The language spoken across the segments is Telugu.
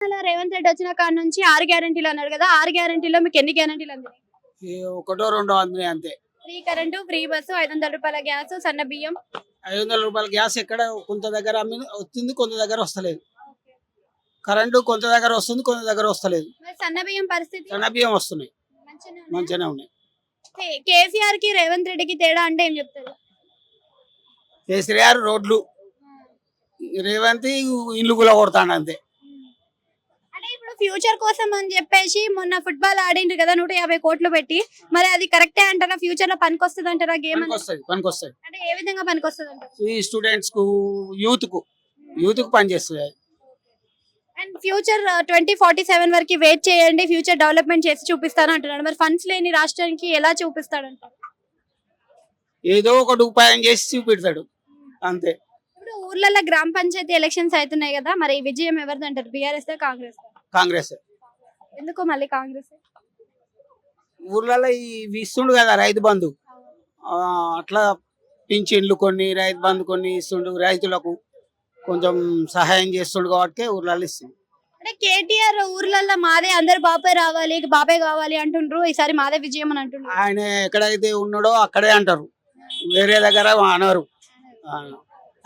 రేవంత్ రెడ్డి వచ్చిన కాడ నుంచి 6 గ్యారెంటీలు అన్నారు కదా. 6 గ్యారెంటీలో మీకు ఎన్ని గ్యారెంటీలు అందినాయి? ఒకటో రెండో అందినాయి అంతే. ఫ్రీ కరెంటు, ఫ్రీ బస్సు, 500 రూపాయల గ్యాస్, సన్న బియ్యం. 500 రూపాయల గ్యాస్ ఎక్కడ కొంత దగ్గర వస్తుంది, కొంత దగ్గర వస్తలేదు. కరెంటు కొంత దగ్గర వస్తుంది, కొంత దగ్గర వస్తలేదు. మరి సన్న బియ్యం పరిస్థితి? సన్న బియ్యం వస్తున్నాయి, మంచిగానే ఉన్నాయి. కేసీఆర్ కి రేవంత్ రెడ్డికి తేడా అంటే ఏం చెప్తారు? కేసీఆర్ రోడ్లు, రేవంత్ ఇల్లు కూడా కొడతాడు అంతే. అంటే ఇప్పుడు ఫ్యూచర్ కోసం అని చెప్పేసి మొన్న ఫుట్బాల్ ఆడిండ్రు కదా 150 కోట్లు పెట్టి. మరి అది కరెక్టే అంటారా? ఫ్యూచర్ లో పనికొస్తుంది అంటారా గేమ్? పనికొస్తుంది. అంటే ఏ విధంగా పనికొస్తుంది అంటారు? ఈ స్టూడెంట్స్ కు, యూత్ కు పనిచేస్తుంది. అండ్ ఫ్యూచర్ 2047 వరకు వెయిట్ చేయండి, ఫ్యూచర్ డెవలప్మెంట్ చేసి చూపిస్తాను అంటున్నాడు. మరి ఫండ్స్ లేని రాష్ట్రానికి ఎలా చూపిస్తాడంటారు? ఏదో ఒకటి ఉపాయం చేసి చూపెడతాడు అంతే. ఇప్పుడు ఊర్లలో గ్రామ పంచాయతీ ఎలక్షన్స్ అవుతున్నాయి కదా, మరి విజయం ఎవరిది అంటారు? బీఆర్ఎస్ కాంగ్రెస్? కాంగ్రెస్. ఎందుకు మళ్ళీ కాంగ్రెస్? ఊర్లలో ఇవి ఇస్తుండు కదా రైతు బంధు, అట్లా పింఛన్లు కొన్ని, రైతు బంధు కొన్ని ఇస్తుండు, రైతులకు కొంచెం సహాయం చేస్తుండు కాబట్టి ఊర్లలో ఇస్తుంది. అంటే కేటీఆర్ ఊర్లలో మాదే, అందరు బాబాయ్ రావాలి, బాబాయ్ కావాలి అంటుండ్రు. ఈసారి మాదే విజయం అని అంటుండ్రు. ఆయన ఎక్కడైతే ఉన్నాడో అక్కడే అంటారు, వేరే దగ్గర అనరు.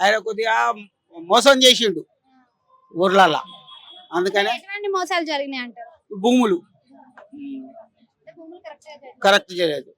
ఆయన కొద్దిగా మోసం చేసిండు ఊర్లలో, అందుకనే. ఎటువంటి మోసాలు జరిగినాయి అంటారు? భూములు కరెక్ట్ చేయలేదు.